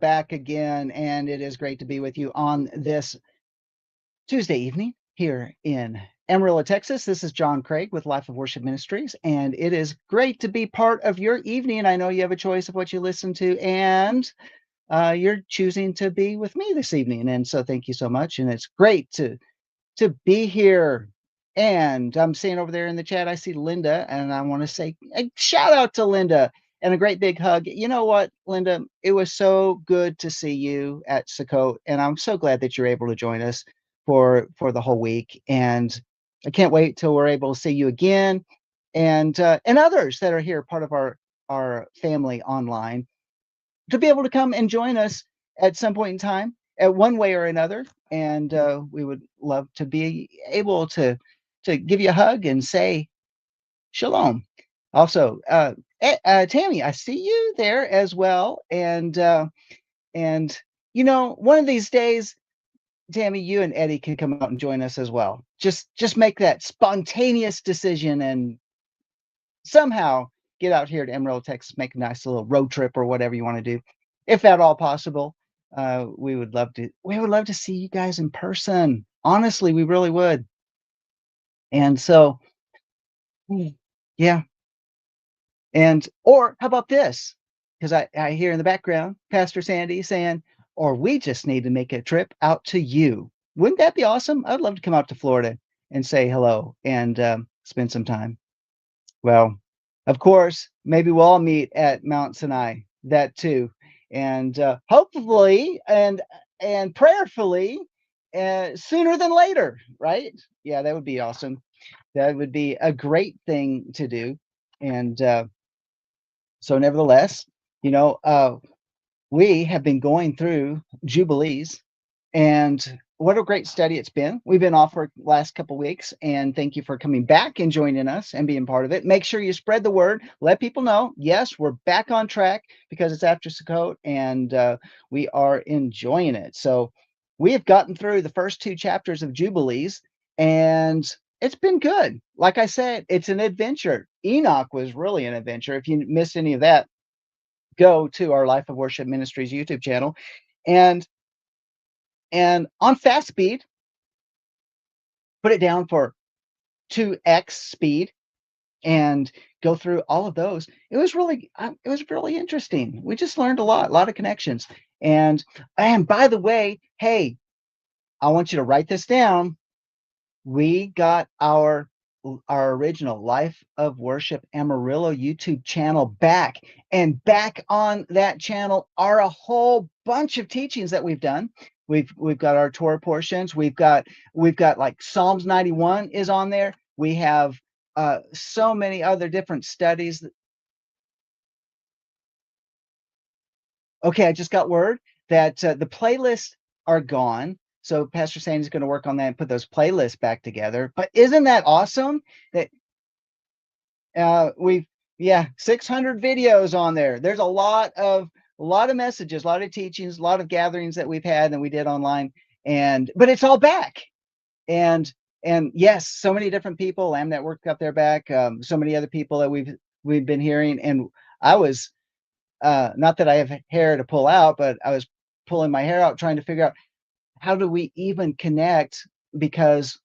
back again, and it is great to be with you on this Tuesday evening here in Amarillo, Texas. This is John Craig with Life of Worship Ministries, and it is great to be part of your evening. I know you have a choice of what you listen to, and you're choosing to be with me this evening, and so thank you so much. And it's great to be here. And I'm seeing over there in the chat, I see Linda, and I want to say a shout out to Linda and a great big hug. You know what, Linda? It was so good to see you at Sukkot, and I'm so glad that you're able to join us for the whole week. And I can't wait till we're able to see you again, and others that are here, part of our family online, to be able to come and join us at some point in time, at one way or another. And we would love to be able to give you a hug and say shalom. Also, Tammy, I see you there as well. And you know, one of these days, Tammy, you and Eddie can come out and join us as well. Just make that spontaneous decision and somehow get out here to Amarillo, Texas, make a nice little road trip or whatever you want to do, if at all possible. We would love to see you guys in person. Honestly, we really would. And so, yeah. And or how about this? Because I hear in the background Pastor Sandy saying, or we just need to make a trip out to you. Wouldn't that be awesome? I'd love to come out to Florida and say hello and spend some time. Well, of course, maybe we'll all meet at Mount Sinai, that too. And hopefully and prayerfully sooner than later, right? Yeah, that would be awesome. That would be a great thing to do. And so nevertheless, you know, we have been going through Jubilees, and what a great study it's been. We've been off for the last couple weeks, and thank you for coming back and joining us and being part of it. Make sure you spread the word. Let people know, yes, we're back on track because it's after Sukkot, and we are enjoying it. So we have gotten through the first two chapters of Jubilees, and it's been good. Like I said, it's an adventure. Enoch was really an adventure. If you missed any of that, go to our Life of Worship Ministries YouTube channel, and on fast speed, put it down for 2x speed, and go through all of those. It was really interesting. We just learned a lot of connections. And by the way, hey, I want you to write this down. We got our original Life of Worship Amarillo YouTube channel back, and back on that channel are a whole bunch of teachings that we've done. We've got our Torah portions. We've got like Psalms 91 is on there. We have so many other different studies. Okay, I just got word that the playlists are gone. So Pastor Sandy's going to work on that and put those playlists back together. But isn't that awesome that we've 600 videos on there. There's a lot of messages, a lot of teachings, a lot of gatherings that we've had and we did online, but it's all back. And yes, so many different people, Lamb Network got their back, so many other people that we've been hearing. And I was not that I have hair to pull out, but I was pulling my hair out trying to figure out how do we even connect, because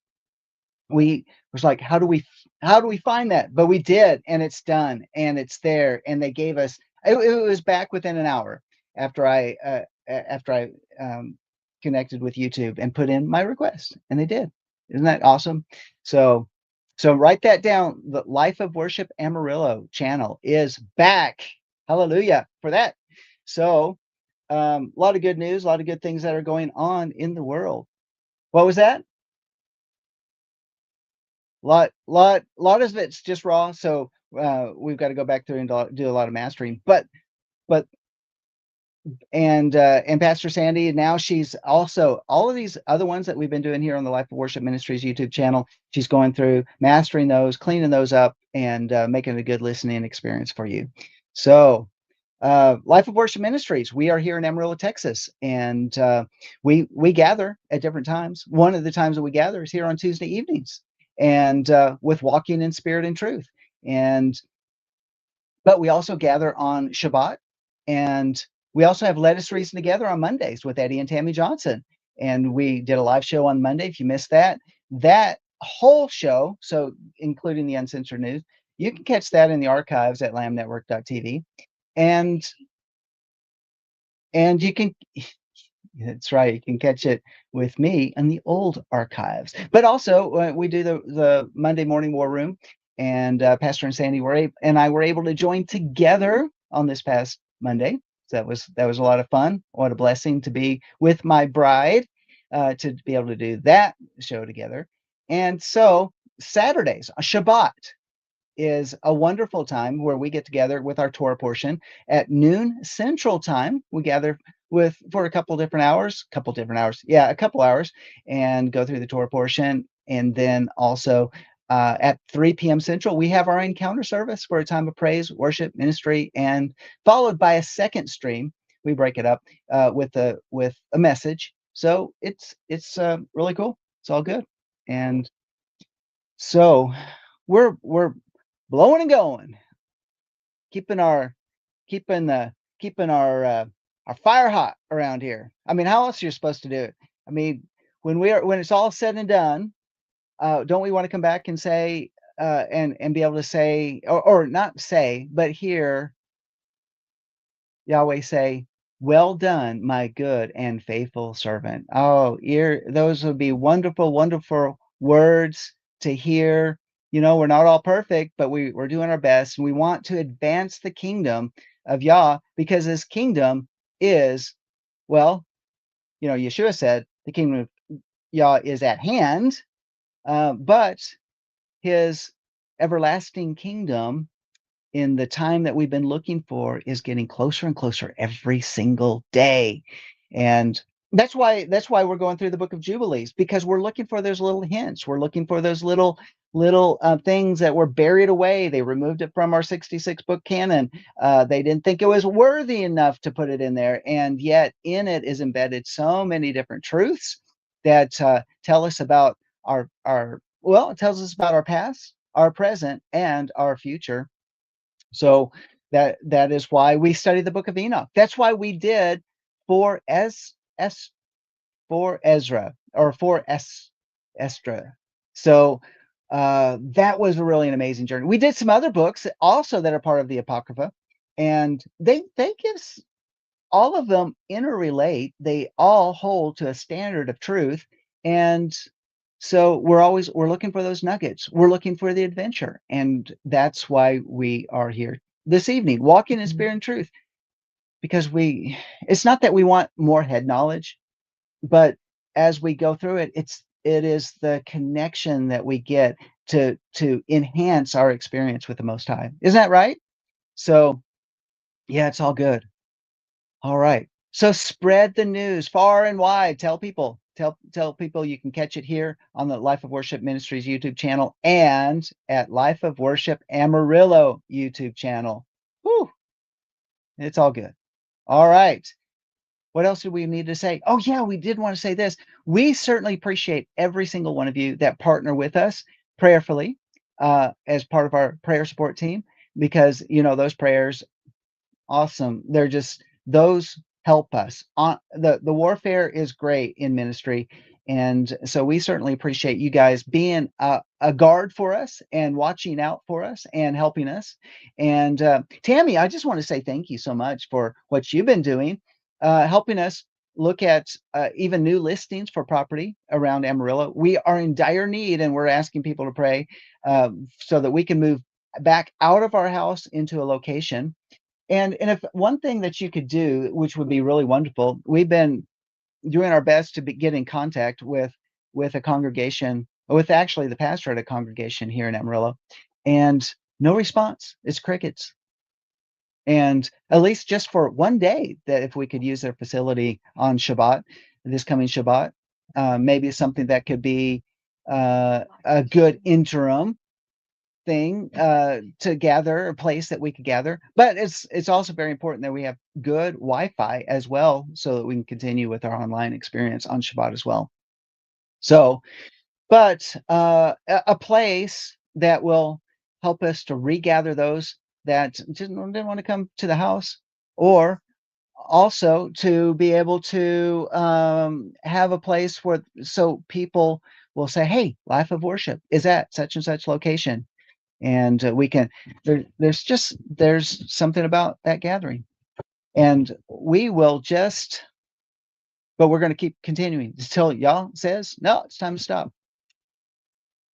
we was like, how do we find that? But we did, and it's done, and it's there. And they gave us it was back within an hour after I connected with YouTube and put in my request, and they did. Isn't that awesome? So write that down. The Life of Worship Amarillo channel is back. Hallelujah for that. So a lot of good news, a lot of good things that are going on in the world. What was that? Lot of it's just raw. So we've got to go back through and do a lot of mastering. But and Pastor Sandy, now she's also all of these other ones that we've been doing here on the Life of Worship Ministries YouTube channel. She's going through, mastering those, cleaning those up, and making it a good listening experience for you. So Life of Worship Ministries, we are here in Amarillo, Texas, and we gather at different times. One of the times that we gather is here on Tuesday evenings, and with Walking in Spirit and Truth. But we also gather on Shabbat, and We also have Let Us Reason Together on Mondays with Eddie and Tammy Johnson. And we did a live show on Monday. If you missed that, that whole show, so including the uncensored news, you can catch that in the archives at lamnetwork.tv. And and you can that's right. You can catch it with me in the old archives. But also, we do the Monday Morning War Room, and Pastor and Sandy and I were able to join together on this past Monday. So that was a lot of fun. What a blessing to be with my bride, to be able to do that show together. And so Saturdays, Shabbat is a wonderful time where we get together with our Torah portion at noon Central Time. We gather with for a couple hours, and go through the Torah portion. And then also at 3 p.m. Central, we have our encounter service for a time of praise, worship, ministry, and followed by a second stream. We break it up with a message. So it's really cool. It's all good. And so we're blowing and going, keeping our keeping the keeping our fire hot around here. I mean, how else are you supposed to do it? I mean, when it's all said and done, don't we want to come back and say and be able to say, or not say, but hear Yahweh say, "Well done, my good and faithful servant." Oh, those would be wonderful, wonderful words to hear. We're not all perfect, but we're doing our best, and we want to advance the kingdom of Yah, because his kingdom is, well, Yeshua said the kingdom of Yah is at hand, but his everlasting kingdom in the time that we've been looking for is getting closer and closer every single day. And that's why we're going through the book of Jubilees, because we're looking for those little hints. We're looking for those little things that were buried away. They removed it from our 66 book canon. They didn't think it was worthy enough to put it in there, and yet in it is embedded so many different truths that tell us about our well, it tells us about our past, our present, and our future. So that is why we study the book of Enoch. That's why we did for for Ezra, or for Estra. So that was really an amazing journey. We did some other books also that are part of the Apocrypha, and they give all of them interrelate. They all hold to a standard of truth, and so we're looking for those nuggets. We're looking for the adventure, and that's why we are here this evening, walking in spirit and truth. Because it's not that we want more head knowledge, but as we go through it, it is the connection that we get to enhance our experience with the Most High. Isn't that right? So yeah, it's all good. All right. So spread the news far and wide. Tell people. Tell people you can catch it here on the Life of Worship Ministries YouTube channel, and at Life of Worship Amarillo YouTube channel. Whew, it's all good. All right. What else do we need to say? Oh yeah, we did want to say this. We certainly appreciate every single one of you that partner with us prayerfully as part of our prayer support team, because those prayers, awesome. They're just, those help us on the warfare is great in ministry. And so we certainly appreciate you guys being a guard for us and watching out for us and helping us. And Tammy, I just want to say thank you so much for what you've been doing, helping us look at even new listings for property around Amarillo. We are in dire need, and we're asking people to pray so that we can move back out of our house into a location. And if one thing that you could do, which would be really wonderful, we've been doing our best to get in contact with a congregation, with actually the pastor at a congregation here in Amarillo, and no response. It's crickets. And at least just for one day, that if we could use their facility on Shabbat, this coming Shabbat, maybe something that could be a good interim thing to gather, a place that we could gather. But it's also very important that we have good Wi-Fi as well, so that we can continue with our online experience on Shabbat as well. So, but a place that will help us to regather those that didn't want to come to the house, or also to be able to have a place where so people will say, "Hey, Life of Worship is at such and such location," and we can. There's something about that gathering, and we will just. But we're going to keep continuing until y'all says no. It's time to stop.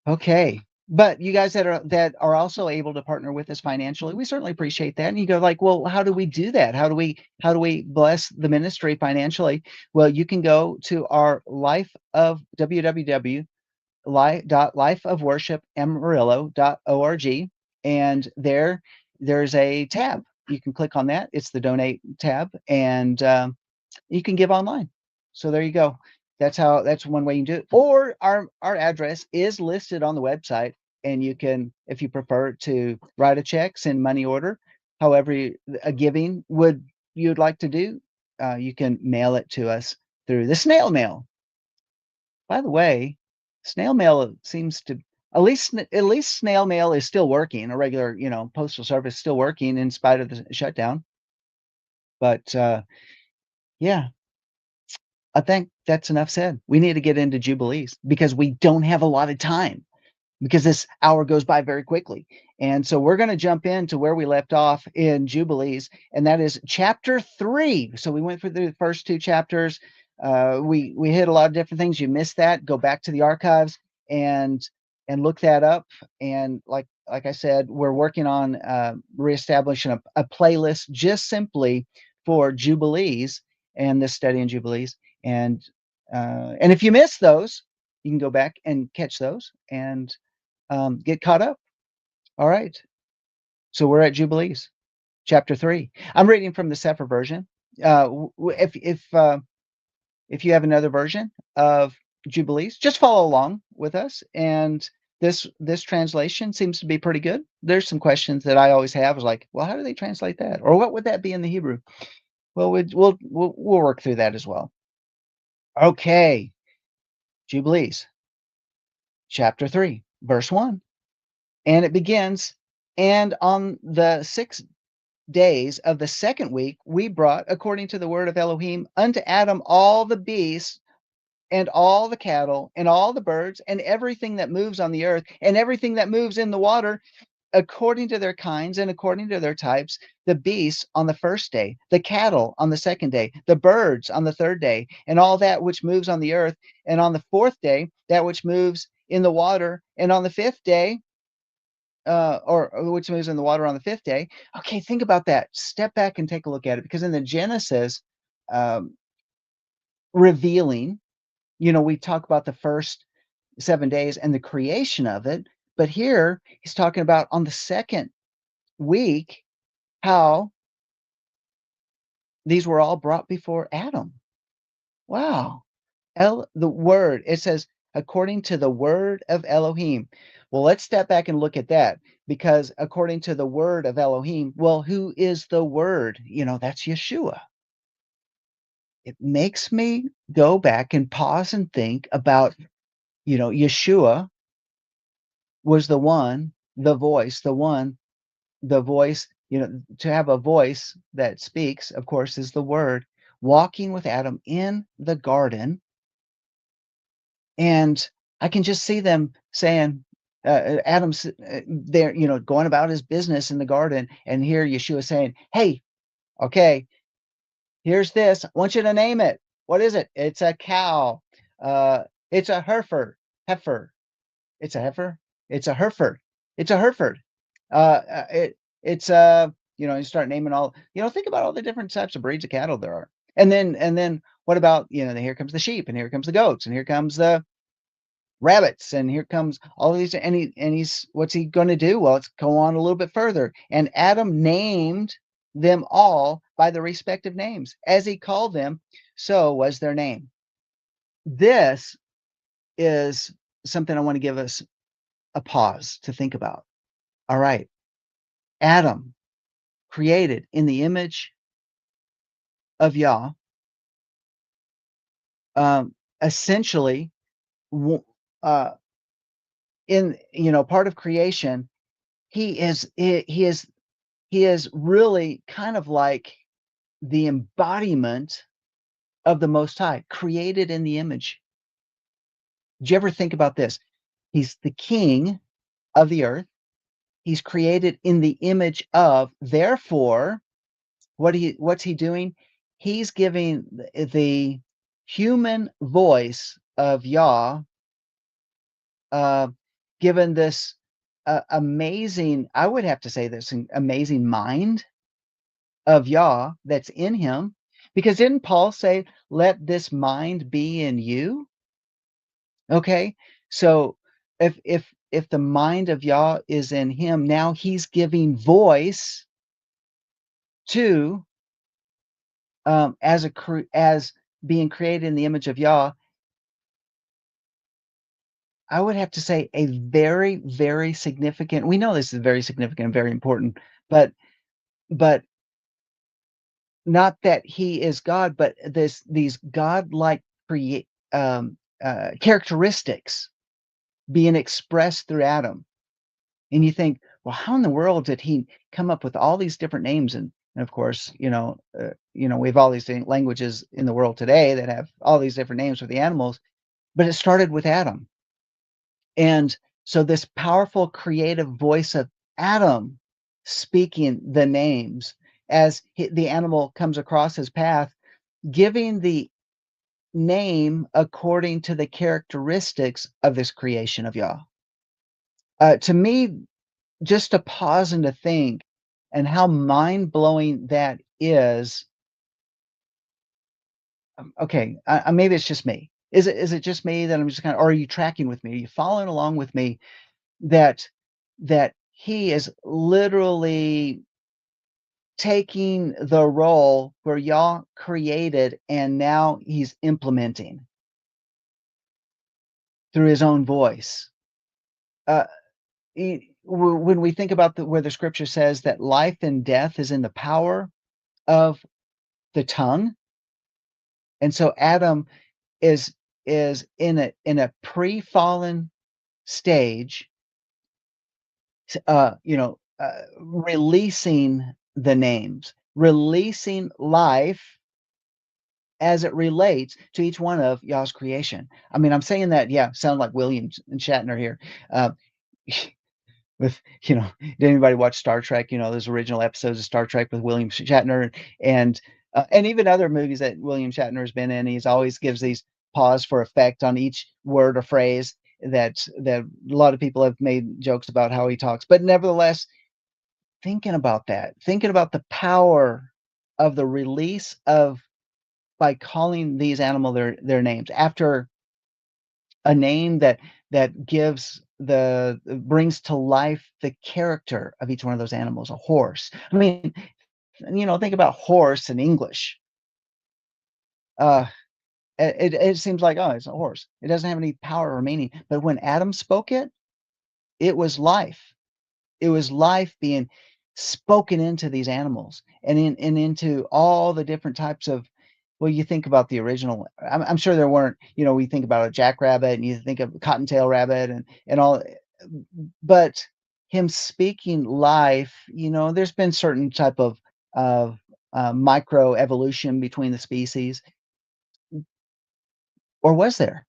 Okay. But you guys that are also able to partner with us financially, we certainly appreciate that. And you go like, well, how do we do that? How do we bless the ministry financially? Well, you can go to our life of www.lifeofworshipamarillo.org, and there's a tab. You can click on that. It's the donate tab, and you can give online. So there you go. That's one way you can do it. Or our address is listed on the website, and you can, if you prefer to write a check, send money order, however a giving would you'd like to do, you can mail it to us through the snail mail. By the way, snail mail seems to at least snail mail is still working. A regular, postal service is still working in spite of the shutdown. But yeah, I think that's enough said. We need to get into Jubilees because we don't have a lot of time because this hour goes by very quickly. And so we're going to jump into where we left off in Jubilees, and that is chapter 3. So we went through the first 2 chapters. We hit a lot of different things. You missed that, go back to the archives and look that up. And like I said, we're working on reestablishing a playlist just simply for Jubilees and this study in Jubilees. And if you miss those, you can go back and catch those and get caught up. All right. So we're at Jubilees, chapter 3. I'm reading from the Sefer version. If you have another version of Jubilees, just follow along with us. And this translation seems to be pretty good. There's some questions that I always have, is like, well, how do they translate that, or what would that be in the Hebrew? Well, we'll work through that as well. Okay, Jubilees, chapter 3, verse 1. And it begins, and on the 6 days of the second week, we brought, according to the word of Elohim, unto Adam all the beasts and all the cattle and all the birds and everything that moves on the earth and everything that moves in the water, according to their kinds and according to their types, the beasts on the first day, the cattle on the second day, the birds on the third day, and all that which moves on the earth, and on the fourth day, that which moves in the water, and on the fifth day, or which moves in the water on the fifth day. Okay, think about that. Step back and take a look at it, because in the Genesis um, revealing, we talk about the first 7 days and the creation of it, but here he's talking about on the second week how these were all brought before Adam. Wow. The word, it says, according to the word of Elohim. Well, let's step back and look at that, because according to the word of Elohim, well, who is the word? That's Yeshua. It makes me go back and pause and think about, Yeshua was the one, the voice, the voice, to have a voice that speaks, of course, is the word, walking with Adam in the garden. And I can just see them saying, Adam's there, going about his business in the garden, and here Yeshua saying, "Hey, okay, here's this. I want you to name it. What is it? It's a cow. It's a heifer. It's a heifer. It's a Hereford. It's a Hereford. It's you start naming all. Think about all the different types of breeds of cattle there are, and then what about here comes the sheep, and here comes the goats, and here comes the rabbits, and here comes all of these, and he's what's he going to do? Well, let's go on a little bit further. And Adam named them all by the respective names as he called them, so was their name. This is something I want to give us a pause to think about. All right, Adam, created in the image of Yah, essentially, uh, in part of creation, he is really kind of like the embodiment of the Most High, created in the image. Did you ever think about this? He's the king of the earth. He's created in the image of, therefore, what's he doing? He's giving the human voice of Yah, uh, given this amazing, I would have to say this amazing mind of Yah that's in him. Because didn't Paul say, let this mind be in you? Okay. So if the mind of Yah is in him, now he's giving voice to as being created in the image of Yah. I would have to say a very, very significant. We know this is very significant and very important, but not that he is God, but these godlike create characteristics being expressed through Adam. And you think, well, how in the world did he come up with all these different names? And of course, we have all these languages in the world today that have all these different names for the animals, but it started with Adam. And so this powerful creative voice of Adam speaking the names as the animal comes across his path, giving the name according to the characteristics of this creation of Yah. To me, just to pause and to think and how mind-blowing that is. Okay, maybe it's just me. Is it just me that I'm just kind of, or are you tracking with me? Are you following along with me that he is literally taking the role where Yah created and now he's implementing through his own voice. Uh, when we think about where the scripture says that life and death is in the power of the tongue, and so Adam is in a pre-fallen stage, releasing the names, releasing life as it relates to each one of Yah's creation. I mean, I'm saying that, yeah, sound like William Shatner here. Uh, with did anybody watch Star Trek? Those original episodes of Star Trek with William Shatner, and even other movies that William Shatner has been in. He's always gives these pause for effect on each word or phrase that a lot of people have made jokes about how he talks. But nevertheless, thinking about the power of the release of by calling these animal their names after a name that gives brings to life the character of each one of those animals. A horse. I mean, think about horse in English. Uh, it seems like, oh, it's a horse. It doesn't have any power or meaning. But when Adam spoke it, it was life. It was life being spoken into these animals and into all the different types of. Well, you think about the original. I'm sure there weren't. We think about a jackrabbit, and you think of cottontail rabbit, and all. But him speaking life, there's been certain type of micro evolution between the species, or was there?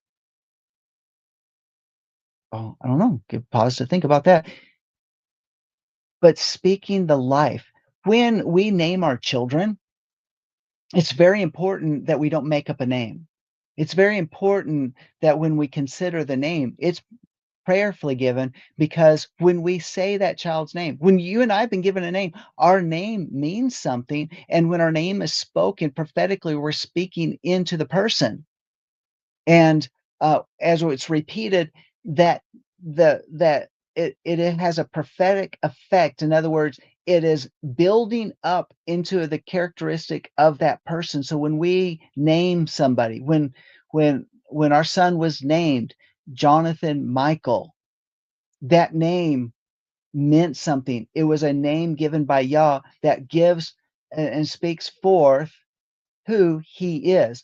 Oh, I don't know. Give pause to think about that. But speaking the life, when we name our children, it's very important that we don't make up a name. It's very important that when we consider the name, it's prayerfully given, because when we say that child's name, when you and I have been given a name, our name means something. And when our name is spoken prophetically, we're speaking into the person. And as it's repeated, that it has a prophetic effect. In other words, it is building up into the characteristic of that person. So when we name somebody, when our son was named Jonathan Michael, that name meant something. It was a name given by Yah that gives and speaks forth who he is.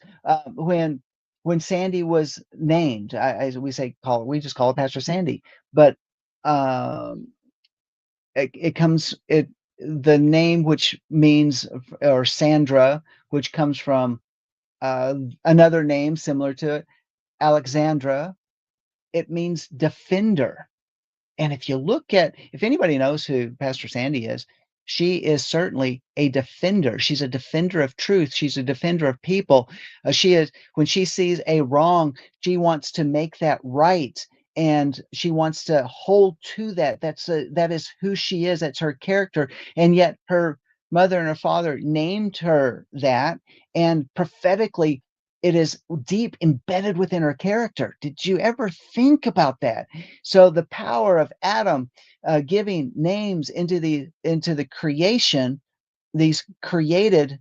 When Sandy was named, we just call it Pastor Sandy, but um, it comes it the name which means or Sandra, which comes from another name similar to it, Alexandra, it means defender. And if you look at if anybody knows who Pastor Sandy is, she is certainly a defender. She's a defender of truth. She's a defender of people. She is when she sees a wrong, she wants to make that right, and she wants to hold to that. That is who she is. That's her character. And yet her mother and her father named her that, and prophetically it is deep embedded within her character. Did you ever think about that? So the power of Adam giving names into the creation, these created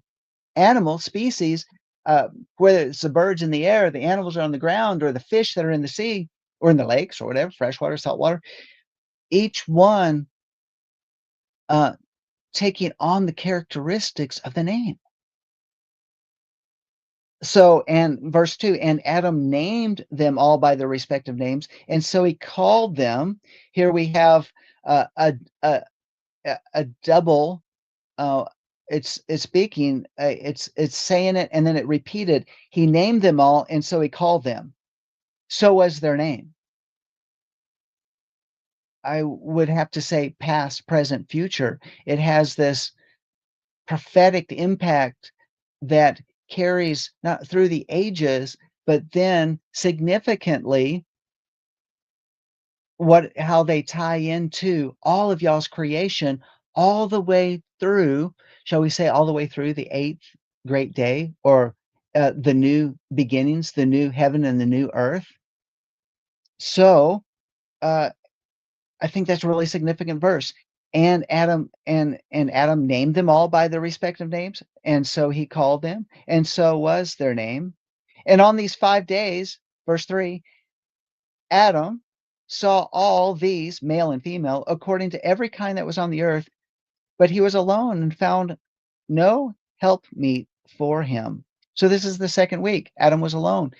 animal species, uh, whether it's the birds in the air, the animals are on the ground, or the fish that are in the sea or in the lakes or whatever, freshwater, saltwater, each one uh, taking on the characteristics of the name. So, and verse 2, and Adam named them all by their respective names, and so he called them. Here we have a, a a double. Uh, it's speaking. It's saying it, and then it repeated. He named them all, and so he called them. So was their name. I would have to say past, present, future. It has this prophetic impact that carries not through the ages, but then significantly what how they tie into all of y'all's creation all the way through, shall we say, all the way through the eighth great day, or the new beginnings, the new heaven and the new earth. So uh, I think that's a really significant verse. And Adam named them all by their respective names, and so he called them, and so was their name. And on these 5 days, verse 3, Adam saw all these, male and female, according to every kind that was on the earth, but he was alone and found no helpmeet for him. So this is the second week. Adam was alone.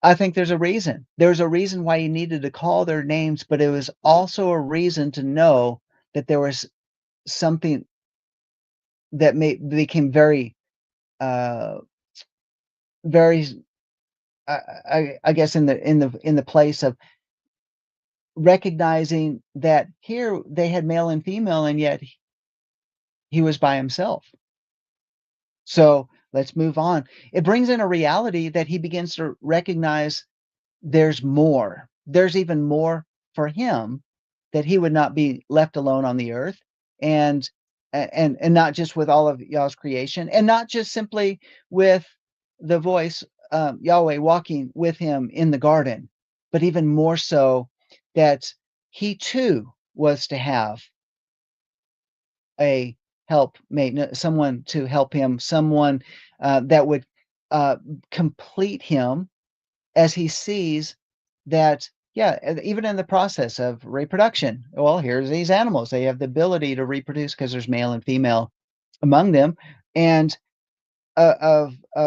I think there's a reason. There's a reason why he needed to call their names, but it was also a reason to know that there was something that became very, uh, very, I guess, in the place of recognizing that here they had male and female, and yet he was by himself. So let's move on. It brings in a reality that he begins to recognize there's more. There's even more for him, that he would not be left alone on the earth, and and not just with all of y'all's creation, and not just simply with the voice, Yahweh walking with him in the garden, but even more so that he too was to have a helpmate, someone to help him, someone that would uh, complete him as he sees that, yeah, even in the process of reproduction. Well, here's these animals. They have the ability to reproduce because there's male and female among them, and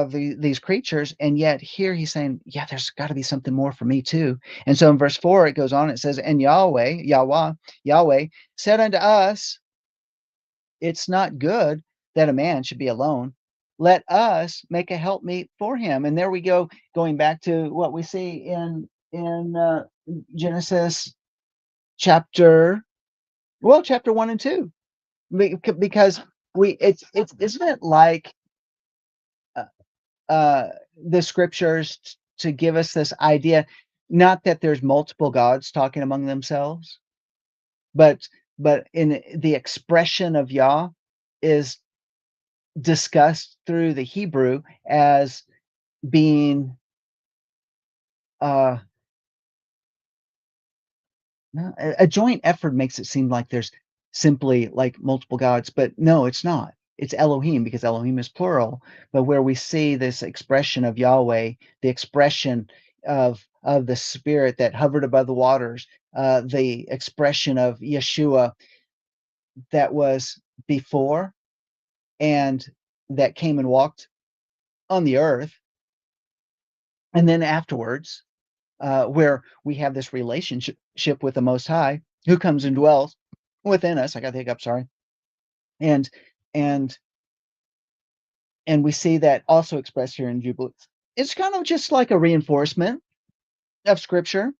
these creatures. And yet here he's saying, yeah, there's got to be something more for me too. And so in verse 4, it goes on, it says, and Yahweh said unto us, it's not good that a man should be alone. Let us make a helpmeet for him. And there we go, going back to what we see in Genesis chapter, well, chapter 1 and 2, because it's isn't it like uh, uh, the scriptures to give us this idea, not that there's multiple gods talking among themselves, but in the expression of Yah is discussed through the Hebrew as being uh no, a joint effort. Makes it seem like there's simply like multiple gods, but no, it's not. It's Elohim, because Elohim is plural, but where we see this expression of Yahweh, the expression of the spirit that hovered above the waters, the expression of Yeshua that was before and that came and walked on the earth, and then afterwards, where we have this relationship with the Most High, who comes and dwells within us. I got the hiccup, sorry. And and and we see that also expressed here in Jubilees. It's kind of just like a reinforcement of scripture,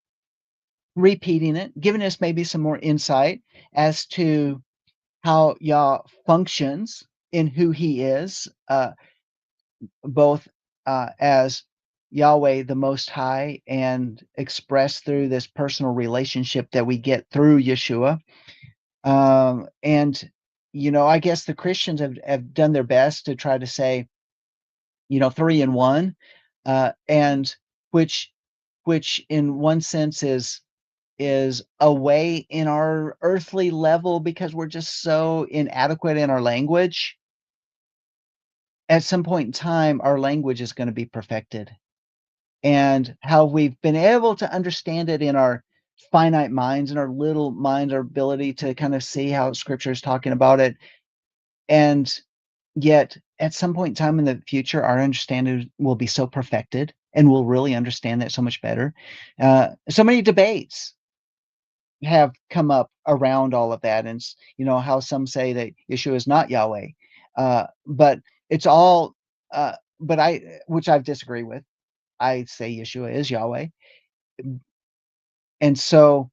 repeating it, giving us maybe some more insight as to how Yah functions in who he is, both as Yahweh the Most High and expressed through this personal relationship that we get through Yeshua. And, I guess the Christians have done their best to try to say, three in one, and which which in one sense is a way in our earthly level because we're just so inadequate in our language. At some point in time, our language is going to be perfected. And how we've been able to understand it in our finite minds and our little minds, our ability to kind of see how scripture is talking about it. And yet, at some point in time in the future, our understanding will be so perfected and we'll really understand that so much better. So many debates have come up around all of that, and how some say that Yeshua is not Yahweh, but it's all. But which I disagree with. I say Yeshua is Yahweh, and so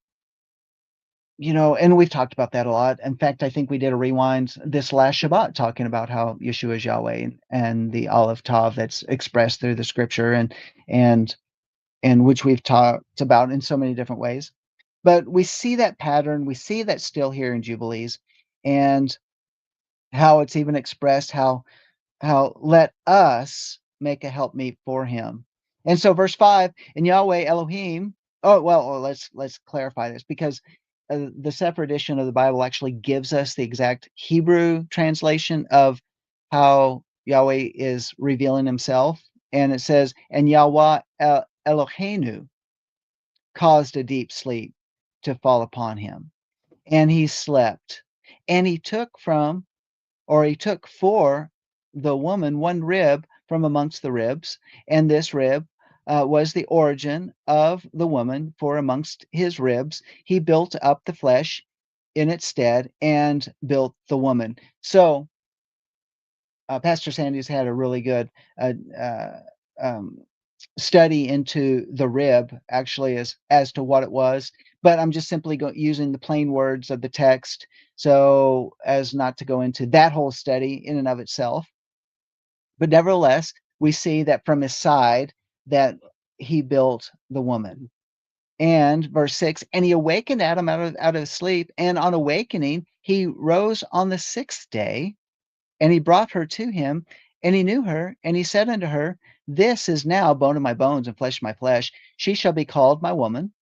and we've talked about that a lot. In fact, I think we did a rewind this last Shabbat talking about how Yeshua is Yahweh and the Aleph Tav that's expressed through the Scripture, and and which we've talked about in so many different ways. But we see that pattern, we see that still here in Jubilees, and how it's even expressed how let us make a helpmeet for him. And so verse 5, and Yahweh Elohim. Oh, well, let's clarify this because the Sefer edition of the Bible actually gives us the exact Hebrew translation of how Yahweh is revealing himself. And it says, and Yahweh Eloheinu caused a deep sleep to fall upon him, and he slept. And he took for the woman one rib from amongst the ribs, and this rib was the origin of the woman, for amongst his ribs he built up the flesh in its stead and built the woman. So Pastor Sandy's had a really good uh, uh, um, study into the rib, actually, as to what it was. But I'm just simply using the plain words of the text, so as not to go into that whole study in and of itself. But nevertheless, we see that from his side that he built the woman. And verse 6, and he awakened Adam out of sleep, and on awakening, he rose on the sixth day, and he brought her to him, and he knew her, and he said unto her, this is now bone of my bones and flesh of my flesh. She shall be called my woman,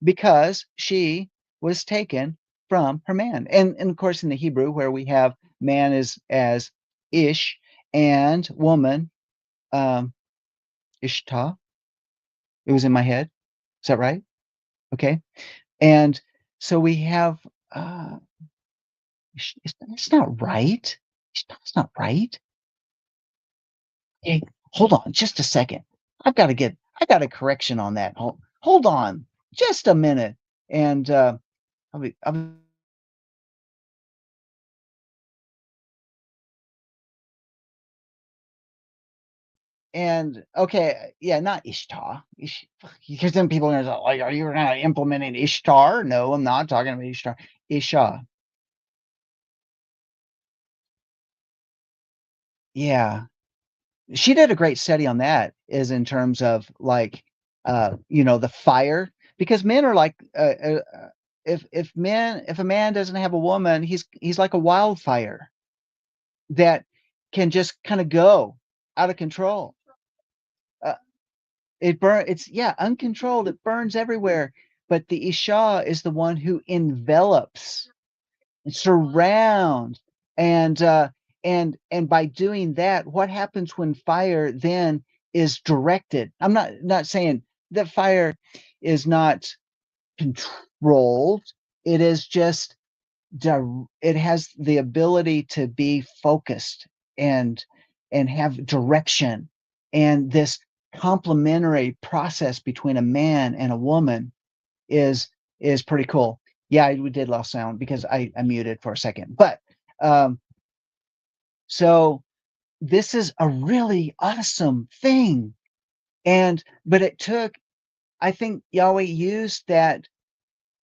because she was taken from her man. And of course, in the Hebrew, where we have man as ish and woman, um, ishta. It was in my head. Is that right? Okay. And so we have uh, it's not right. It's not right. Hey, hold on just a second. I got a correction on that. Hold on just a minute. And I'll be and okay, yeah, not Ishtar. Because then people are gonna say, like, are you gonna implement an Ishtar? No, I'm not talking about Ishtar. Isha. Yeah. She did a great study on that, is in terms of like the fire, because men are like if a man doesn't have a woman, he's like a wildfire that can just kind of go out of control. uh, it's, yeah, uncontrolled, it burns everywhere. But the isha is the one who envelops and surrounds, and and by doing that, what happens when fire then is directed? I'm not saying that fire is not controlled. It is just it has the ability to be focused and have direction, and this complementary process between a man and a woman is pretty cool. Yeah, we did lost sound because I muted for a second, but So this is a really awesome thing. And but it took, I think Yahweh used that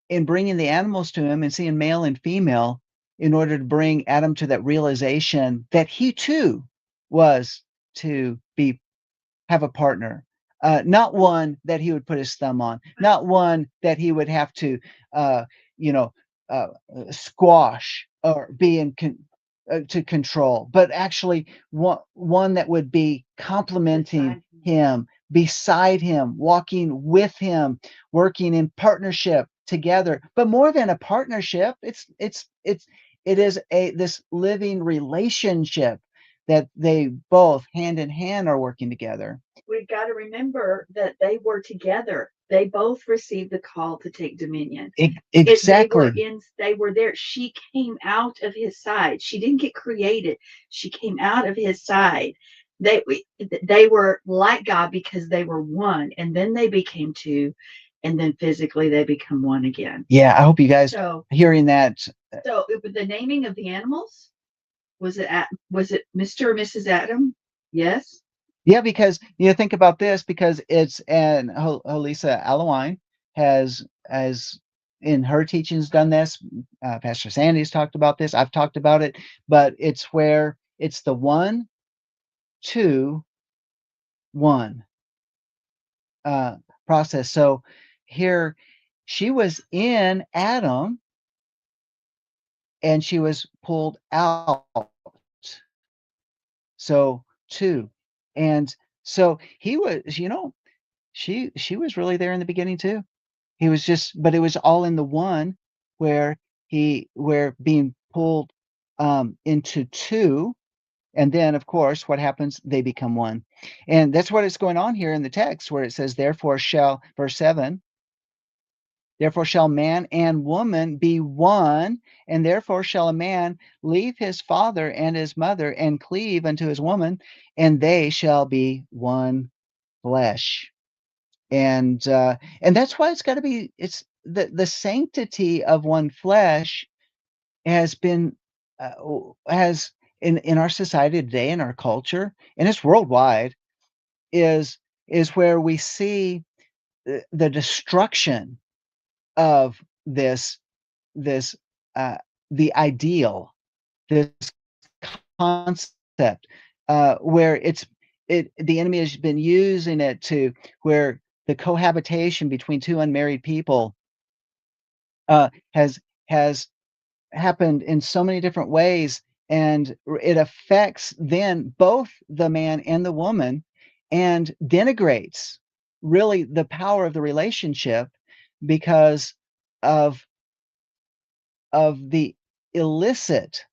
in bringing the animals to him and seeing male and female in order to bring Adam to that realization that he too was to be have a partner, not one that he would put his thumb on, not one that he would have to, uh, you know, squash or be to control, but actually one that would be complementing him, beside him, walking with him, working in partnership together. But more than a partnership, it is a this living relationship that they both hand in hand are working together. We've got to remember that they were together. They both received the call to take dominion. Exactly. They were there. She came out of his side. She didn't get created. She came out of his side. They they were like God because they were one, and then they became two, and then physically they become one again. Yeah, I hope you guys So hearing that. so the naming of the animals, was it Mr. or Mrs. Adam? Yes. Yeah, because think about this, because it's and Holisa Alawine has in her teachings done this. Pastor Sandy's talked about this. I've talked about it, but it's where it's the 1, 2, 1 uh, process. So here she was in Adam and she was pulled out. So 2. And so he was, she was really there in the beginning too. He was just, but it was all in the one where where being pulled into 2. And then, of course, what happens? They become one. And that's what is going on here in the text where it says, therefore shall, verse 7, therefore shall man and woman be one, and therefore shall a man leave his father and his mother and cleave unto his woman, and they shall be one flesh. And that's why it's got to be, it's the sanctity of one flesh has been has in our society today, in our culture, and it's worldwide, is where we see the destruction of this this the ideal, this concept, where the enemy has been using it to where the cohabitation between two unmarried people has happened in so many different ways, and it affects then both the man and the woman, and denigrates really the power of the relationship because of the illicit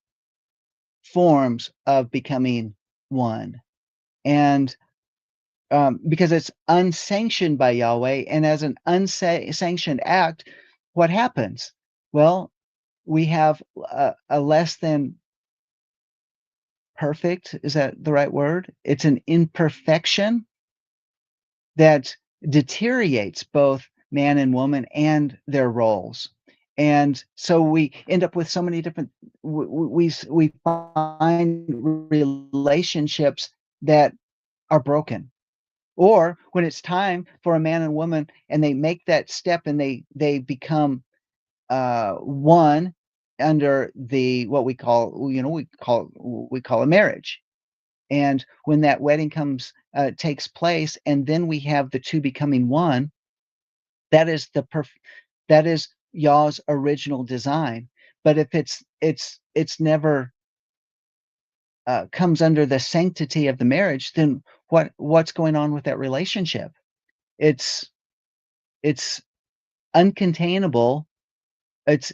forms of becoming one. And because it's unsanctioned by Yahweh, and as an unsanctioned act, what happens? Well, we have a less than perfect, is that the right word? It's an imperfection that deteriorates both man and woman and their roles. And so we end up with so many different, we find relationships that are broken. Or when it's time for a man and woman and they make that step and they become one under the what we call a marriage. And when that wedding takes place, and then we have the two becoming one, that is that is Yah's original design. But if it's never comes under the sanctity of the marriage, then what's going on with that relationship? It's it's uncontainable. It's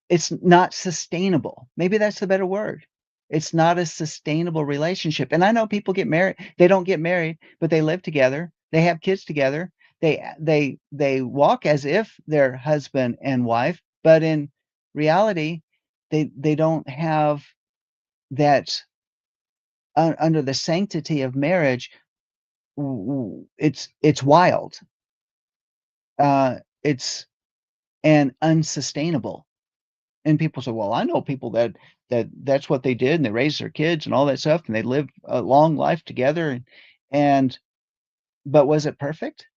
it's not sustainable. Maybe that's the better word. It's not a sustainable relationship. And I know people get married, they don't get married, but they live together, they have kids together, they walk as if they're husband and wife, but in reality, they don't have that under the sanctity of marriage. It's wild. It's and unsustainable. And people say, "Well, I know people that that's what they did, and they raised their kids and all that stuff, and they lived a long life together, and but was it perfect?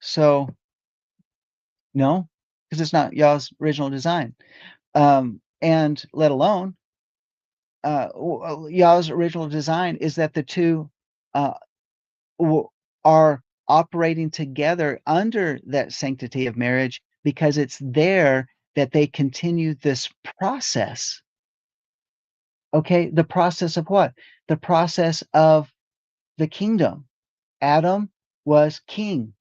So no, because it's not y'all's original design. And let alone y'all's original design is that the two uh, are operating together under that sanctity of marriage because it's there that they continue this process. Okay, the process of what? The process of the kingdom. Adam was king.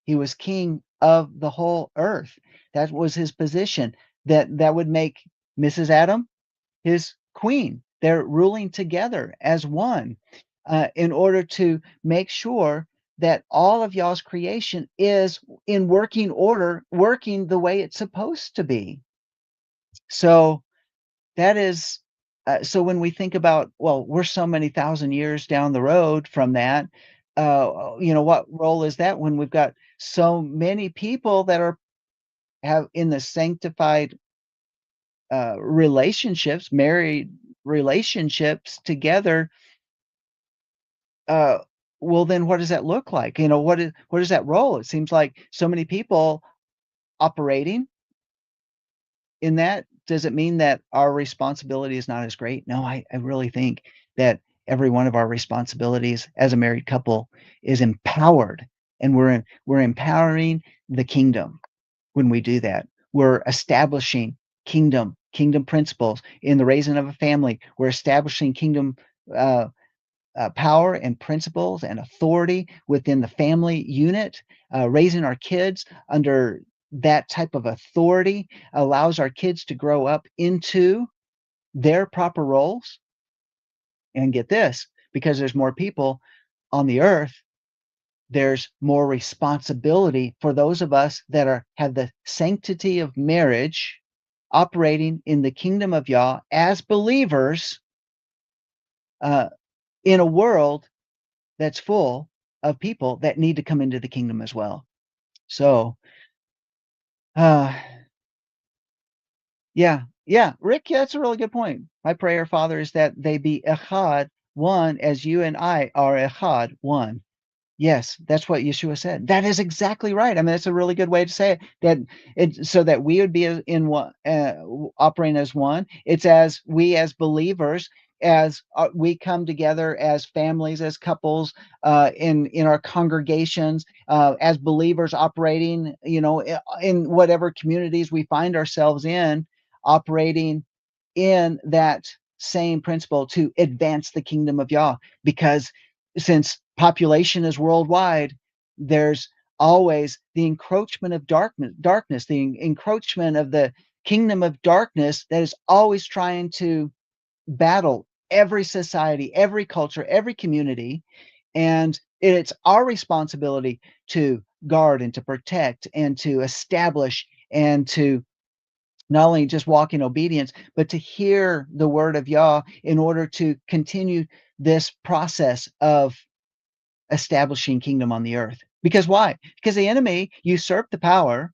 He was king of the whole earth. That was his position. That would make Mrs. Adam his queen. They're ruling together as one in order to make sure that all of y'all's creation is in working order, working the way it's supposed to be. So that is, so when we think about, well, we're so many thousand years down the road from that, what role is that when we've got so many people that are have in the sanctified relationships, married relationships together, uh, well, then what does that look like? What is that role? It seems like so many people operating in that. Does it mean that our responsibility is not as great? No, I really think that every one of our responsibilities as a married couple is empowered, and we're empowering the kingdom when we do that. We're establishing kingdom principles in the raising of a family. We're establishing kingdom uh, power and principles and authority within the family unit. Raising our kids under that type of authority allows our kids to grow up into their proper roles. And get this, because there's more people on the earth, there's more responsibility for those of us that have the sanctity of marriage operating in the kingdom of Yah as believers uh, in a world that's full of people that need to come into the kingdom as well. So, uh, yeah, Rick, yeah, that's a really good point. My prayer, Father, is that they be echad, one, as you and I are echad, one. Yes, that's what Yeshua said. That is exactly right. I mean, that's a really good way to say it. That it so that we would be in one, operating as one. It's as we as believers, as we come together as families, as couples, in our congregations, as believers operating, in whatever communities we find ourselves in, operating in that same principle to advance the kingdom of Yah. Because since population is worldwide, there's always the encroachment of darkness, the encroachment of the kingdom of darkness that is always trying to battle every society, every culture, every community. And it's our responsibility to guard and to protect and to establish and to not only just walk in obedience, but to hear the word of Yah in order to continue this process of establishing kingdom on the earth. Because why? Because the enemy usurped the power,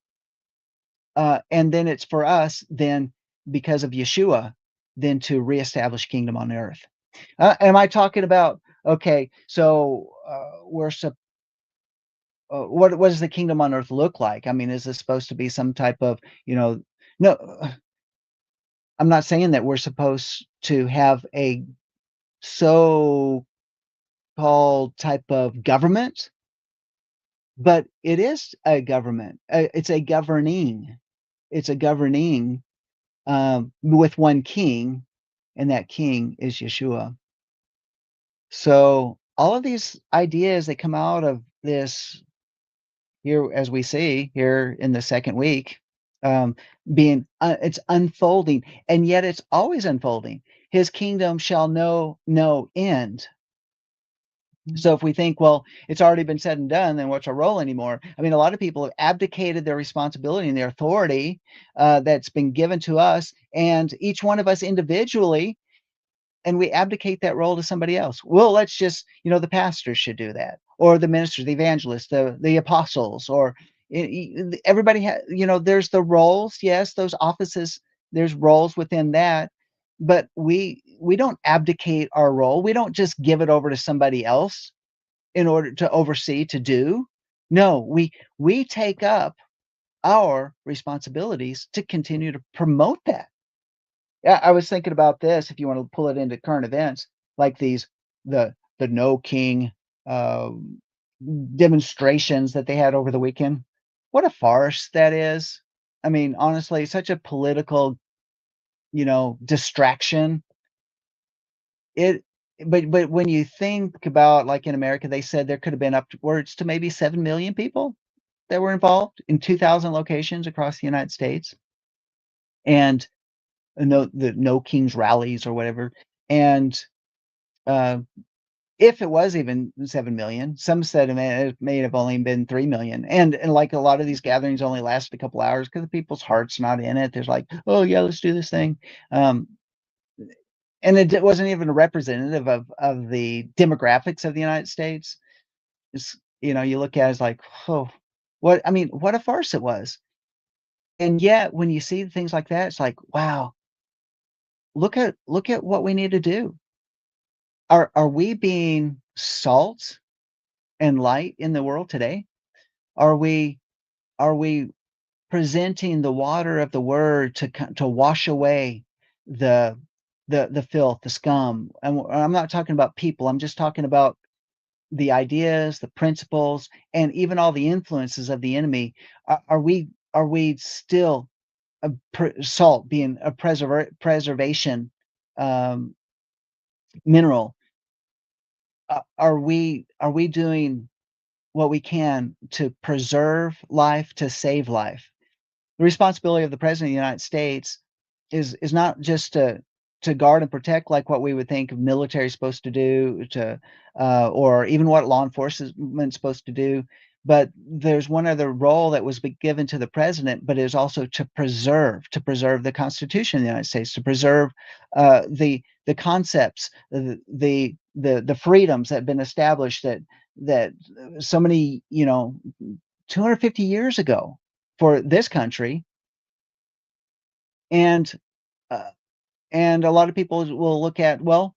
and then it's for us, then because of Yeshua, then to reestablish kingdom on earth. Am I talking about? Okay, so what does the kingdom on earth look like? I mean, is this supposed to be some type of no? I'm not saying that we're supposed to have a so called type of government, but it is a government. It's a governing. It's a governing with one king, and that king is Yeshua. So all of these ideas that come out of this here, as we see here in the second week, um, being it's unfolding, and yet it's always unfolding. His kingdom shall know no end. So if we think, well, it's already been said and done, then what's our role anymore? I mean, a lot of people have abdicated their responsibility and their authority that's been given to us, and each one of us individually, and we abdicate that role to somebody else. Well, let's just, the pastors should do that, or the ministers, the evangelists, the apostles, or everybody. There's the roles, yes, those offices there's roles within that, but we don't abdicate our role. We don't just give it over to somebody else in order to oversee, to do. No, we take up our responsibilities to continue to promote that. Yeah, I was thinking about this, if you want to pull it into current events, like the No King um, demonstrations that they had over the weekend. What a farce that is. I mean, honestly, such a political, distraction. It but when you think about, like, in America, they said there could have been upwards to maybe 7 million people that were involved in 2,000 locations across the United States, and the No Kings rallies or whatever. And uh, if it was even 7 million, some said it may have only been 3 million. And like a lot of these gatherings only last a couple hours because the people's heart's not in it. There's like, oh yeah, let's do this thing. Um, and it wasn't even a representative of the demographics of the United States. You look at it as like, oh, what a farce it was. And yet, when you see things like that, it's like, wow, look at what we need to do. Are we being salt and light in the world today? Are we presenting the water of the word to wash away the the filth, the scum? And I'm not talking about people. I'm just talking about the ideas, the principles, and even all the influences of the enemy. Are we still salt being a preservation um, mineral? Are we doing what we can to preserve life, to save life? The responsibility of the president of the United States is not just to guard and protect, like what we would think of military supposed to do, or even what law enforcement supposed to do. But there's one other role that was given to the president, but is also to preserve the Constitution of the United States, to preserve the concepts, the freedoms that have been established, that so many 250 years ago for this country. And uh, and a lot of people will look at, well,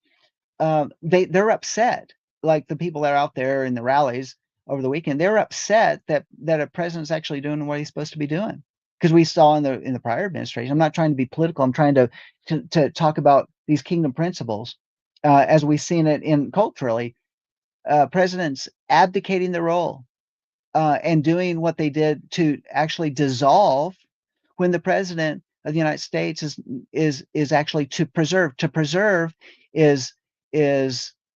they're upset, like the people that are out there in the rallies over the weekend. They're upset that a president's actually doing what he's supposed to be doing, because we saw in the prior administration. I'm not trying to be political. I'm trying to talk about these kingdom principles, as we've seen it in culturally. Presidents abdicating the role, and doing what they did to actually dissolve, when the president of the United States is actually to preserve. To preserve is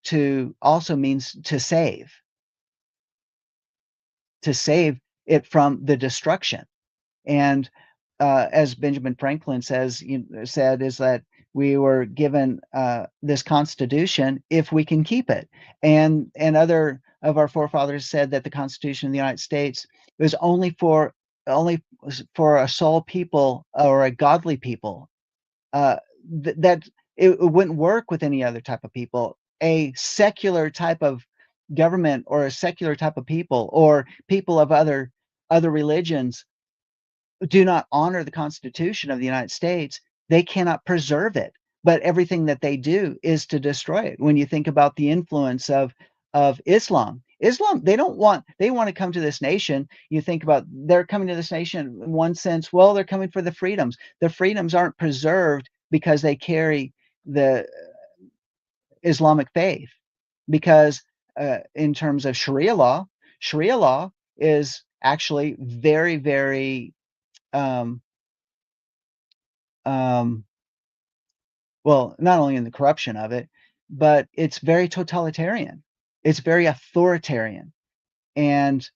to also means to save it from the destruction. And as Benjamin Franklin said, is that we were given this Constitution if we can keep it. And other of our forefathers said that the Constitution of the United States was only for a soul people, or a godly people. uh, that it wouldn't work with any other type of people. A secular type of government, or a secular type of people, or people of other religions, do not honor the Constitution of the United States. They cannot preserve it, but everything that they do is to destroy it. When you think about the influence of Islam, they want to come to this nation. You think about, they're coming to this nation in one sense. Well, they're coming for the freedoms. The freedoms aren't preserved because they carry the Islamic faith. Because in terms of Sharia law is actually very, very um, um, well, not only in the corruption of it, but it's very totalitarian. It's very authoritarian, and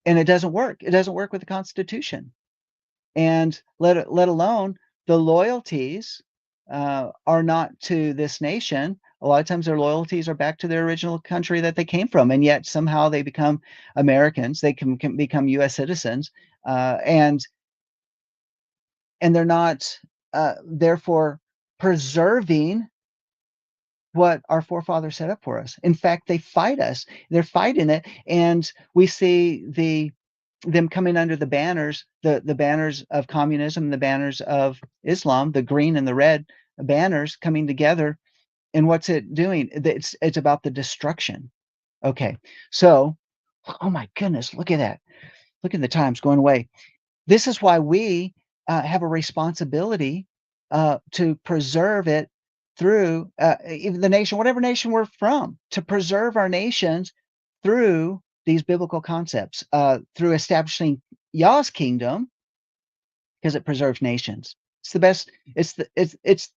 it doesn't work. It doesn't work with the Constitution, and let alone the loyalties are not to this nation. A lot of times their loyalties are back to their original country that they came from, and yet somehow they become Americans. They can become U.S. citizens, and they're not therefore preserving what our forefathers set up for us. In fact, they fight us. They're fighting it, and we see them coming under the banners, the banners of communism, the banners of Islam, the green and the red banners coming together. And what's it doing? It's about the destruction. Okay, so oh my goodness, look at that! Look at the times going away. This is why we have a responsibility to preserve it through even the nation, whatever nation we're from, to preserve our nations through these biblical concepts, through establishing Yah's kingdom, because it preserves nations. It's the best. It's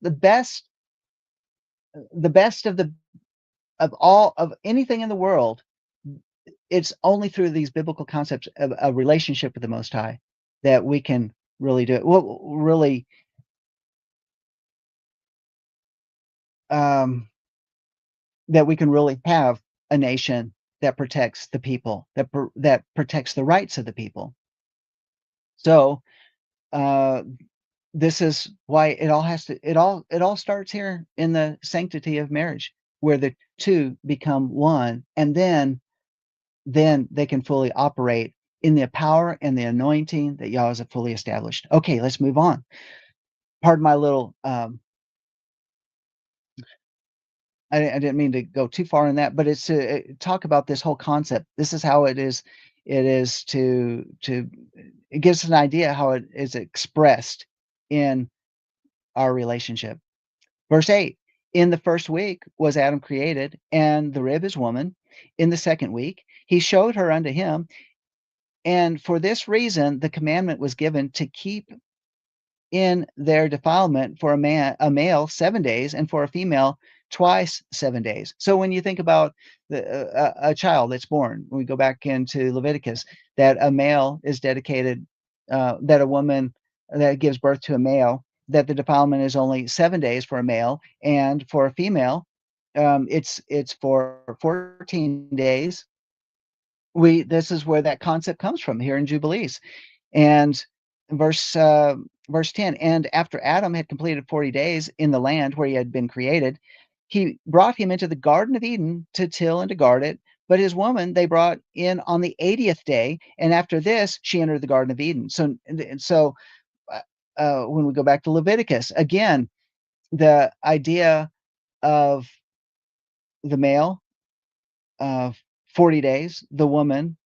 the best of all of anything in the world. It's only through these biblical concepts of a relationship with the Most High that we can really do it. Well, really, um, that we can really have a nation that protects the people, that protects the rights of the people. So uh, this is why it all starts here in the sanctity of marriage, where the two become one, and then they can fully operate in the power and the anointing that Yah has fully established. Okay, let's move on. Pardon my little I didn't mean to go too far in that, but it's to talk about this whole concept. This is how it is. It is to it gives us an idea how it is expressed in our relationship. Verse 8, in the first week was Adam created, and the rib is woman. In the second week, he showed her unto him. And for this reason, the commandment was given to keep in their defilement for a male 7 days, and for a female twice 7 days. So when you think about a child that's born, when we go back into Leviticus, that a male is dedicated, that a woman that gives birth to a male, that the defilement is only 7 days for a male, and for a female, it's for 14 days. We This is where that concept comes from here in Jubilees. And verse verse 10, and after Adam had completed 40 days in the land where he had been created, he brought him into the Garden of Eden to till and to guard it. But his woman they brought in on the 80th day, and after this she entered the Garden of Eden. So when we go back to Leviticus again, the idea of the male, uh, 40 days, the woman,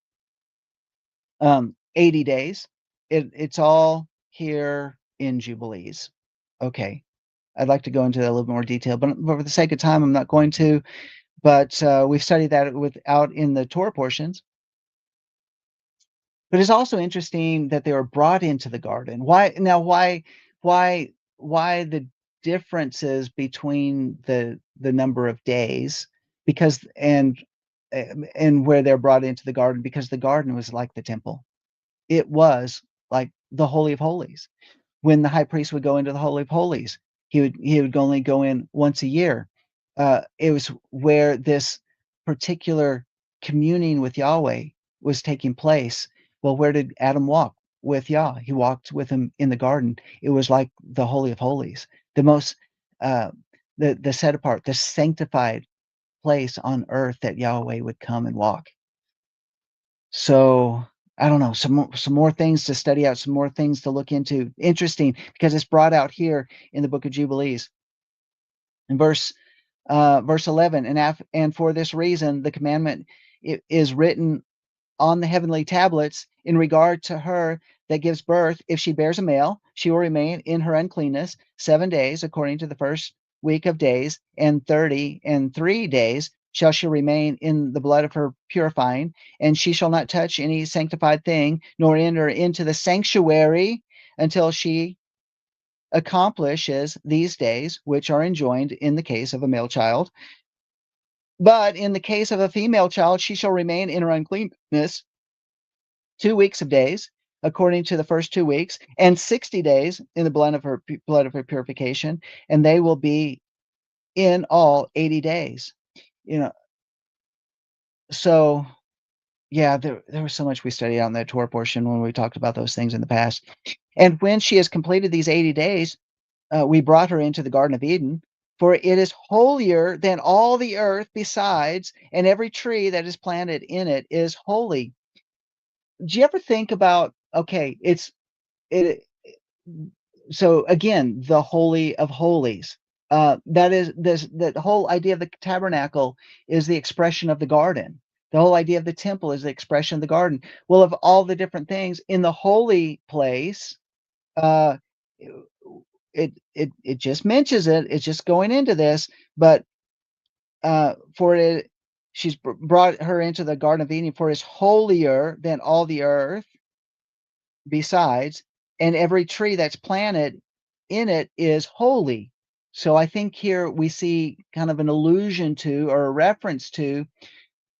80 days. It's all here in Jubilees. Okay. I'd like to go into a little more detail, but for the sake of time, I'm not going to. But we've studied that out in the Torah portions. But it's also interesting that they were brought into the garden. Why now? Why? Why the differences between the number of days? Because and where they're brought into the garden, because the garden was like the temple. It was like the Holy of Holies. When the high priest would go into the Holy of Holies, he would only go in once a year. It was where this particular communing with Yahweh was taking place. Well, where did Adam walk with Yah? He walked with him in the garden. It was like the Holy of Holies, the most uh, the set apart, the sanctified place on earth that Yahweh would come and walk. So I don't know, some more things to study out, some more things to look into. Interesting because it's brought out here in the book of Jubilees. In verse 11, and for this reason the commandment is written on the heavenly tablets in regard to her that gives birth. If she bears a male, she will remain in her uncleanness 7 days, according to the first week of days, and 30 and 3 days shall she remain in the blood of her purifying, and she shall not touch any sanctified thing, nor enter into the sanctuary until she accomplishes these days, which are enjoined in the case of a male child. But in the case of a female child, she shall remain in her uncleanness 2 weeks of days, according to the first 2 weeks, and 60 days in the blood of her purification, and they will be in all 80 days. You know, so yeah, there was so much we studied out in that Torah portion when we talked about those things in the past. And when she has completed these 80 days, we brought her into the Garden of Eden, for it is holier than all the earth besides, and every tree that is planted in it is holy. do you ever think about, okay, it so again, the Holy of Holies. That is this the whole idea of the tabernacle is the expression of the garden. The whole idea of the temple is the expression of the garden. Well, of all the different things in the holy place, uh, it just mentions it. It's just going into this, but for it, she's brought her into the Garden of Eden, for it's holier than all the earth besides, and every tree that's planted in it is holy. So I think here we see kind of an allusion to or a reference to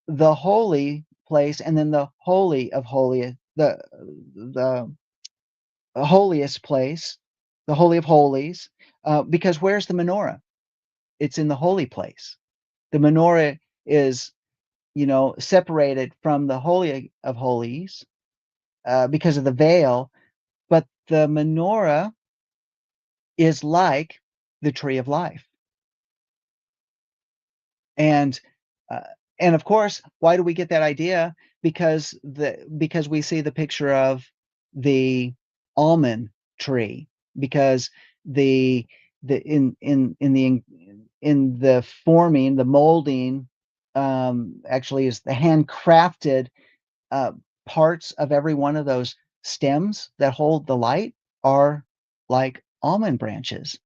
the holy place and then the holy of holiest, the holiest place, the holy of holies, because where's the menorah? It's in the holy place. The menorah is, separated from the holy of holies because of the veil, but the menorah is like the tree of life. And uh, and of course, why do we get that idea? Because we see the picture of the almond tree, because the the in the forming, the molding, actually is the handcrafted uh, parts of every one of those stems that hold the light are like almond branches.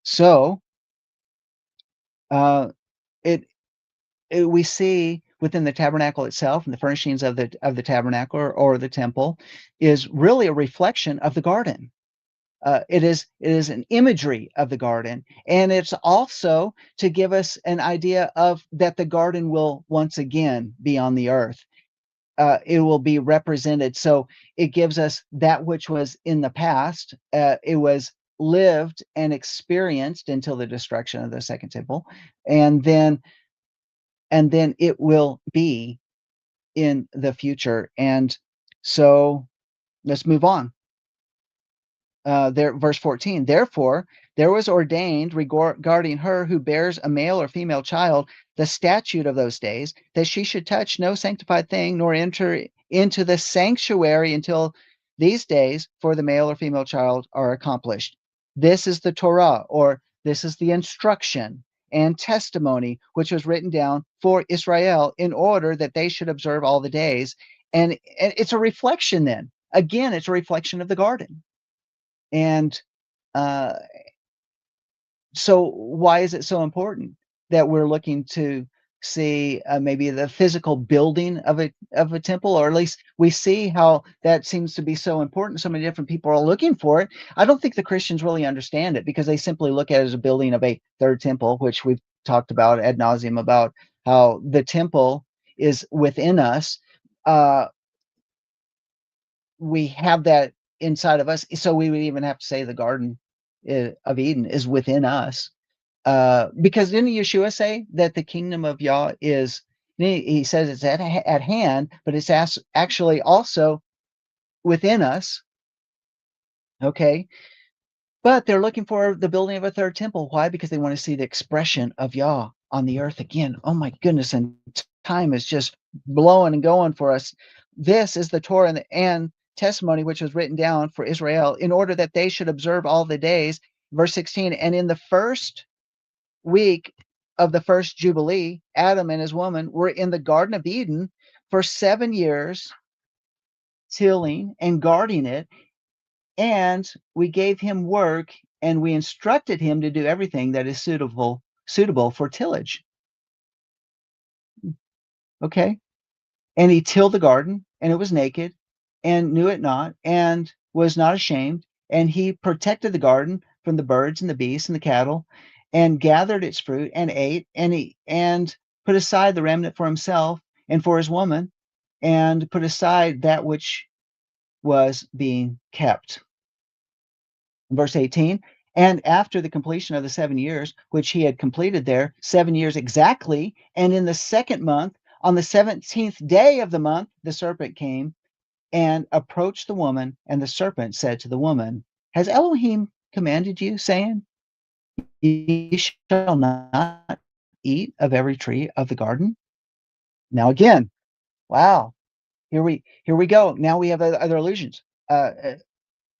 So uh, it, we see within the tabernacle itself and the furnishings of the tabernacle or the temple is really a reflection of the garden. It is an imagery of the garden, and it's also to give us an idea of that the garden will once again be on the earth. It will be represented. So it gives us that which was in the past. It was lived and experienced until the destruction of the second temple, and then it will be in the future. And so let's move on. There, verse 14. Therefore, there was ordained regarding her who bears a male or female child the statute of those days, that she should touch no sanctified thing, nor enter into the sanctuary until these days for the male or female child are accomplished. This is the Torah, or this is the instruction and testimony which was written down for Israel in order that they should observe all the days. And it's a reflection then. Again, it's a reflection of the garden. And uh, so, why is it so important that we're looking to see maybe the physical building of a temple, or at least we see how that seems to be so important? So many different people are looking for it. I don't think the Christians really understand it because they simply look at it as a building of a third temple, which we've talked about ad nauseum about how the temple is within us. Uh, we have that inside of us. So we would even have to say the Garden of Eden is within us. Because didn't Yeshua say that the kingdom of Yah is, he says it's at hand, but it's actually also within us. Okay. But they're looking for the building of a third temple. Why? Because they want to see the expression of Yah on the earth again. Oh my goodness. And time is just blowing and going for us. This is the Torah and testimony which was written down for Israel in order that they should observe all the days. Verse 16, and in the first week of the first Jubilee, Adam and his woman were in the Garden of Eden for 7 years, tilling and guarding it, and we gave him work and we instructed him to do everything that is suitable for tillage. Okay. And he tilled the garden, and it was naked, and knew it not, and was not ashamed. And he protected the garden from the birds and the beasts and the cattle, and gathered its fruit and ate, and put aside the remnant for himself and for his woman, and put aside that which was being kept. Verse 18, and after the completion of the 7 years, which he had completed there, 7 years exactly, and in the second month, on the 17th day of the month, the serpent came and approached the woman, and the serpent said to the woman, has Elohim commanded you, saying, ye shall not eat of every tree of the garden? Now again, wow. here we go. Now we have other illusions.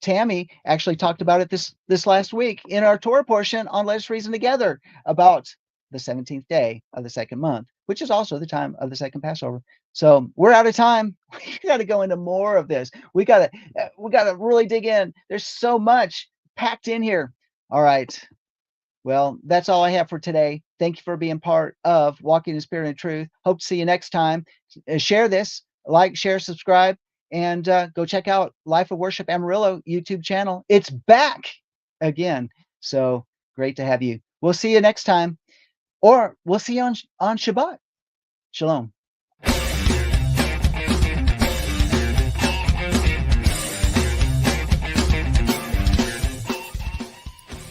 Tammy actually talked about it this last week in our Torah portion on Let's Reason Together about the 17th day of the second month, which is also the time of the second Passover. So we're out of time. We got to go into more of this. We got to really dig in. There's so much packed in here. All right. Well, that's all I have for today. Thank you for being part of Walking in Spirit and Truth. Hope to see you next time. Share this, like, share, subscribe, and go check out Life of Worship Amarillo YouTube channel. It's back again. So great to have you. We'll see you next time, or we'll see you on Shabbat. Shalom.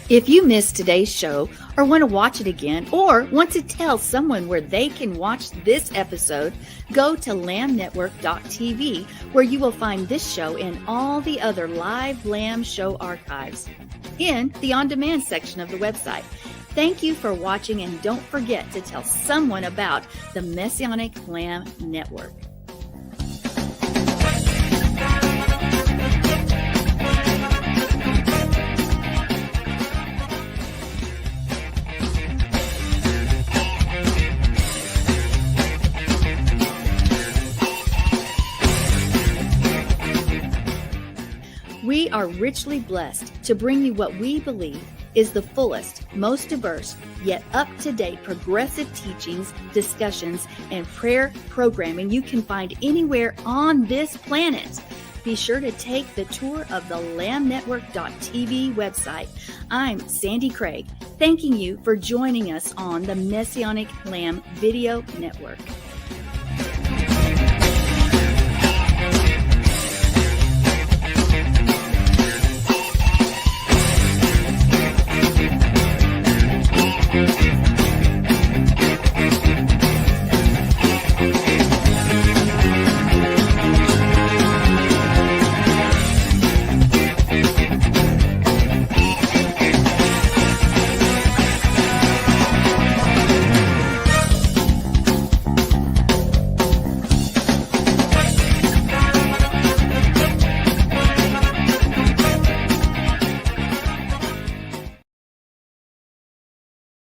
If you missed today's show or want to watch it again or want to tell someone where they can watch this episode, go to lambnetwork.tv where you will find this show and all the other live Lamb show archives in the on-demand section of the website. Thank you for watching, and don't forget to tell someone about the Messianic Lamb Network. We are richly blessed to bring you what we believe is the fullest, most diverse, yet up-to-date progressive teachings, discussions, and prayer programming you can find anywhere on this planet. Be sure to take the tour of the lambnetwork.tv website. I'm Sandi Craig, thanking you for joining us on the Messianic Lamb Video Network.